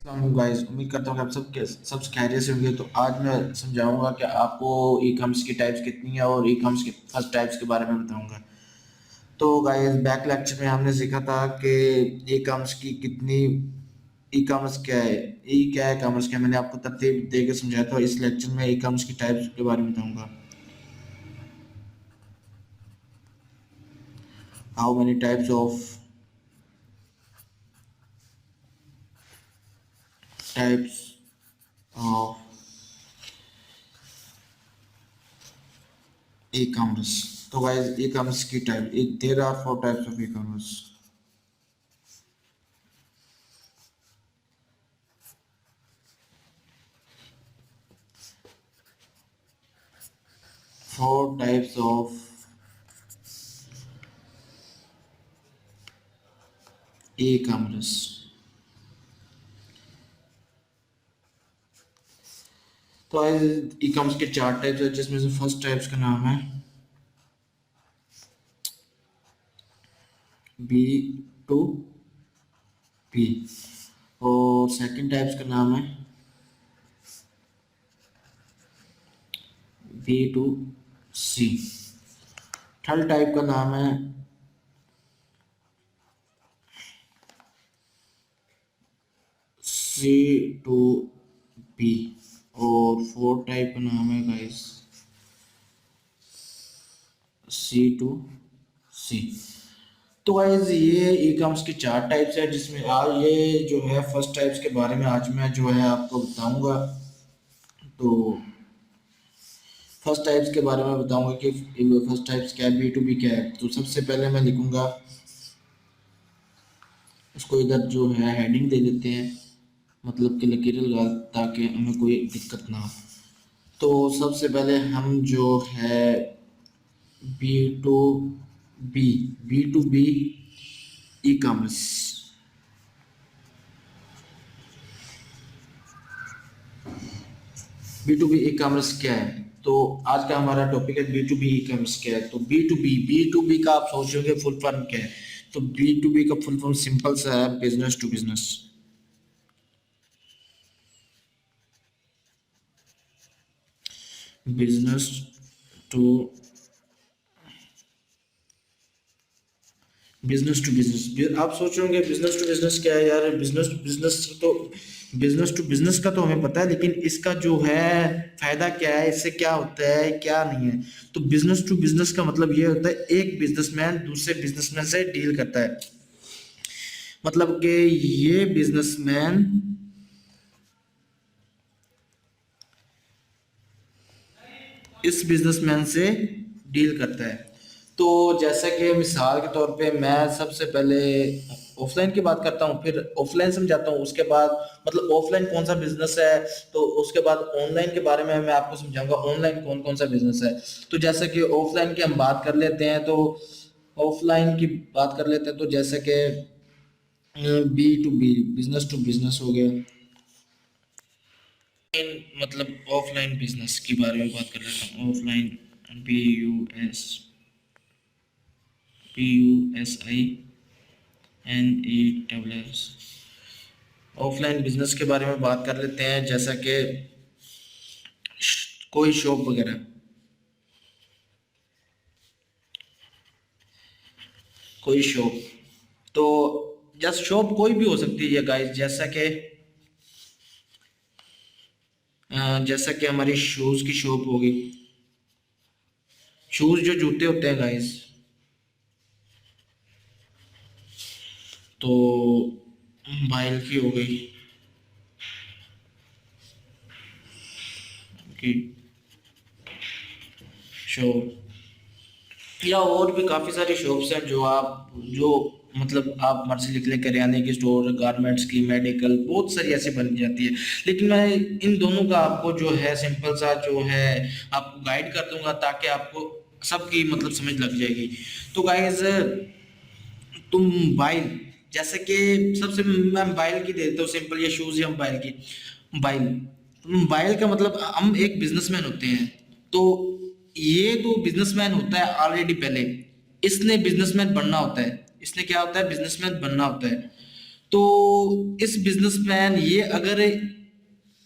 Guys, उम्मीद करता हूँ कि आप सब खैरियत से होंगे। तो आज मैं समझाऊंगा कि आपको ई कॉमर्स की टाइप्स कितनी है और ई कॉमर्स के फर्स्ट टाइप्स के बारे में बताऊंगा। तो गाइस, बैक लेक्चर में हमने सीखा था कि ई कॉमर्स की कितनी ई कॉमर्स क्या है, ई क्या है, कॉमर्स क्या है। मैंने आपको तरतीब दे के समझाया था। इस लेक्चर में ई कॉमर्स की टाइप्स के बारे में बताऊंगा। How many types of types of e commerce. तो गाइस, ई कॉमर्स की type, there are four types of e commerce. Four types of e-commerce. तो ई कॉमर्स के चार टाइप्स है, जिसमें से फर्स्ट टाइप्स का नाम है बी टू पी और सेकंड टाइप्स का नाम है B to C. Third type का नाम है सी टू बी और फोर्थ टाइप का नाम है गाइस सी टू सी। तो गाइस, ये ई कॉमर्स के चार टाइप्स है, जिसमें आज ये जो है फर्स्ट टाइप्स के बारे में आज मैं जो है आपको बताऊंगा। तो फर्स्ट टाइप्स के बारे में बताऊंगा कि फर्स्ट टाइप्स क्या है, बी टू बी क्या है। तो सबसे पहले मैं लिखूंगा, उसको इधर जो है हेडिंग दे देते हैं, मतलब कि लकीर लगा, ताकि हमें कोई दिक्कत ना हो। तो सबसे पहले हम जो है B to B B to B e commerce. B to B e commerce क्या है? तो आज का हमारा टॉपिक है B to B e commerce क्या है। तो बी टू बी का आप सोचोगे फुल फॉर्म क्या है? तो बी टू बी का फुल फॉर्म सिंपल सा है, business to business. Business to business. आप सोच रहे होंगे बिजनेस टू बिजनेस क्या है यार? बिजनेस टू बिजनेस का तो हमें पता है, लेकिन इसका जो है फायदा क्या है, इससे क्या होता है, क्या नहीं है। तो बिजनेस टू बिजनेस का मतलब ये होता है, एक बिजनेसमैन दूसरे बिजनेसमैन से डील करता है। मतलब कि ये बिजनेसमैन इस बिजनेसमैन से डील करता है। तो जैसे कि मिसाल के तौर पे मैं सबसे पहले ऑफलाइन की बात करता हूँ, फिर ऑफलाइन समझाता हूँ, उसके बाद मतलब ऑफलाइन कौन सा बिजनेस है, तो उसके बाद ऑनलाइन के बारे में मैं आपको समझाऊंगा ऑनलाइन कौन कौन सा बिजनेस है। तो जैसे कि ऑफलाइन की हम बात कर लेते हैं, तो ऑफलाइन की बात कर लेते हैं, तो जैसे कि B to B, business to business हो गया। मतलब ऑफलाइन बिजनेस के बारे में बात कर लेता हूँ। Offline, BUSINESS। ऑफलाइन बिजनेस के बारे में बात कर लेते हैं, जैसा कि कोई शॉप वगैरह, कोई शॉप। तो जस्ट शॉप कोई भी हो सकती है गाइस, जैसा कि हमारी शूज की शॉप होगी, शूज जो जूते होते हैं गाइस। तो मोबाइल की हो गई की शॉप, या और भी काफ़ी सारी शॉप्स हैं जो मतलब आप मर्जी लिख लें, करियाने की स्टोर, गारमेंट्स की, मेडिकल, बहुत सारी ऐसी बन जाती है। लेकिन मैं इन दोनों का आपको जो है सिंपल सा जो है आपको गाइड कर दूंगा, ताकि आपको सबकी मतलब समझ लग जाएगी। तो गाइज, तुम मोबाइल, जैसे कि सबसे मैं मोबाइल की देता हूँ सिंपल, या शूज या मोबाइल की। मोबाइल, मोबाइल का मतलब हम एक बिजनेसमैन होते हैं। तो ये तो बिजनेसमैन होता है ऑलरेडी पहले, इसने बिजनेसमैन बनना होता है। इसने क्या होता है? बिजनेसमैन बनना होता है। तो इस बिजनेसमैन ये अगर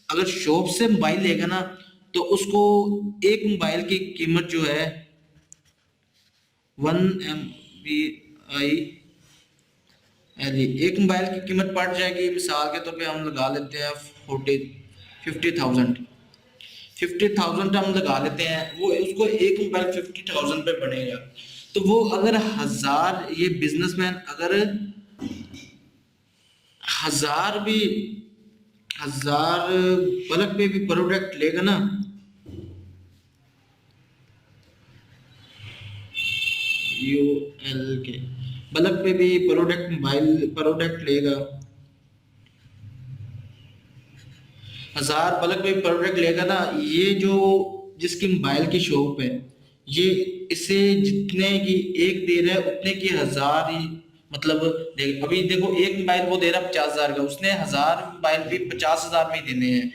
अगर शॉप से मोबाइल लेगा ना, तो उसको एक मोबाइल की कीमत जो है 1 MBI एक मोबाइल की कीमत पड़ जाएगी, मिसाल के तौर पे हम लगा लेते हैं 50,000। 50,000 हम लगा लेते हैं, वो उसको एक मोबाइल 50,000 पे बनेगा। तो वो अगर हजार, ये बिजनेसमैन अगर हजार भी हजार बल्क पे भी प्रोडक्ट लेगा ना, UL के बल्क पे भी प्रोडक्ट मोबाइल प्रोडक्ट लेगा, हजार बल्क पे प्रोडक्ट लेगा ना, ये जो जिसकी मोबाइल की शॉप है, ये इसे जितने की एक दे रहा है उतने की हजार ही, मतलब अभी देखो एक मोबाइल वो दे रहा है 50,000 का, उसने हजार मोबाइल भी 50,000 में ही देने हैं।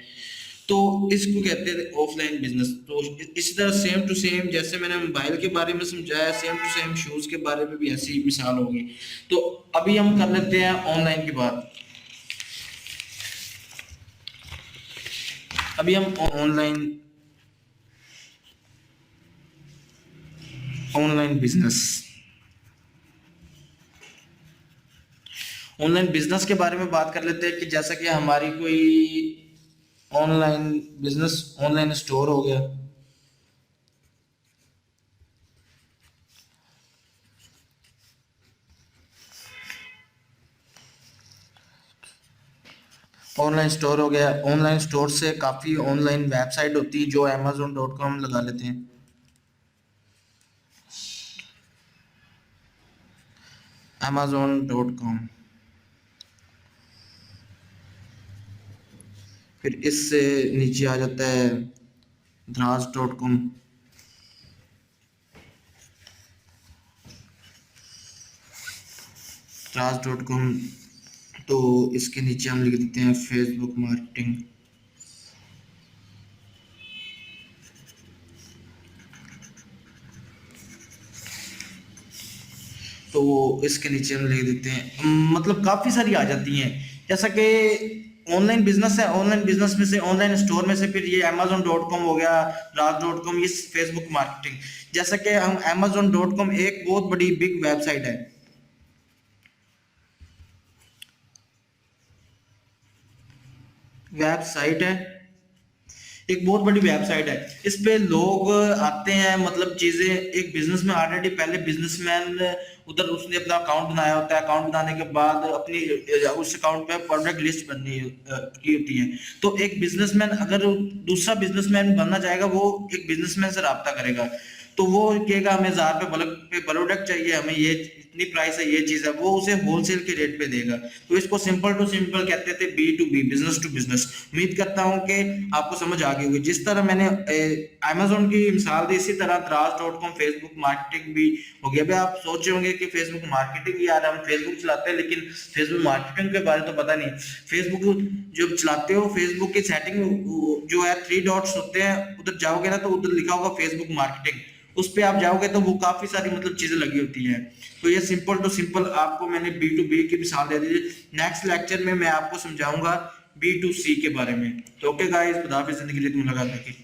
तो इसको कहते हैं ऑफलाइन बिजनेस। तो इसी तरह सेम टू सेम जैसे मैंने मोबाइल के बारे में समझाया, सेम टू सेम शूज के बारे में भी ऐसी मिसाल होगी। तो अभी हम कर लेते हैं ऑनलाइन की बात। अभी हम online online business online business के बारे में बात कर लेते हैं कि जैसा कि हमारी कोई ऑनलाइन बिजनेस, ऑनलाइन स्टोर हो गया। ऑनलाइन स्टोर हो गया, ऑनलाइन स्टोर से काफ़ी ऑनलाइन वेबसाइट होती है जो amazon.com लगा लेते हैं। amazon.com, फिर इससे नीचे आ जाता है द्राज.com। द्राज.com, तो इसके नीचे हम लिख देते हैं फेसबुक मार्केटिंग। तो इसके नीचे हम लिख देते हैं, मतलब काफ़ी सारी आ जाती हैं। जैसा कि ऑनलाइन बिजनेस है, ऑनलाइन बिजनेस में से, ऑनलाइन स्टोर में से फिर ये amazon.com हो गया, राज.com, ये फेसबुक मार्केटिंग। जैसा कि हम amazon.com एक बहुत बड़ी बिग वेबसाइट है, एक बहुत बड़ी वेबसाइट है। इस पे लोग आते हैं, मतलब चीजें, एक बिजनेस में ऑलरेडी पहले बिजनेसमैन उधर उसने अपना अकाउंट बनाया होता है, अकाउंट बनाने के बाद अपनी उस अकाउंट पे प्रोडक्ट लिस्ट बननी की होती है। तो एक बिजनेसमैन अगर दूसरा बिजनेसमैन बनना चाहेगा, वो एक बिजनेसमैन से रब्ता करेगा, तो वो कहेगा हमें 1,000 पे बल्क पे प्रोडक्ट चाहिए, हमें ये इतनी प्राइस है, ये चीज है, वो उसे होलसेल के रेट पे देगा। तो इसको सिंपल टू सिंपल कहते थे, B2B, बिजनेस टू बिजनेस। उम्मीद करता हूँ कि आपको समझ आ गई होगी। जिस तरह मैंने अमेजोन की मिसाल दी, इसी तरह द्राज.com फेसबुक मार्केटिंग भी हो गया। अभी आप सोच रहे होंगे कि फेसबुक मार्केटिंग, यार हम फेसबुक चलाते हैं लेकिन फेसबुक मार्केटिंग के बारे में तो पता नहीं। फेसबुक जब चलाते हो, फेसबुक की सेटिंग जो है 3 डॉट्स होते हैं, उधर जाओगे ना तो उधर लिखा होगा फेसबुक मार्केटिंग, उस पे आप जाओगे तो वो काफी सारी मतलब चीजें लगी होती हैं। तो ये सिंपल टू सिंपल आपको मैंने B2B की मिसाल दे दी। नेक्स्ट लेक्चर में मैं आपको समझाऊंगा B2C के बारे में। तो ओके गाइस, खुदा हाफिज़, जिंदगी मुलाकात होगी।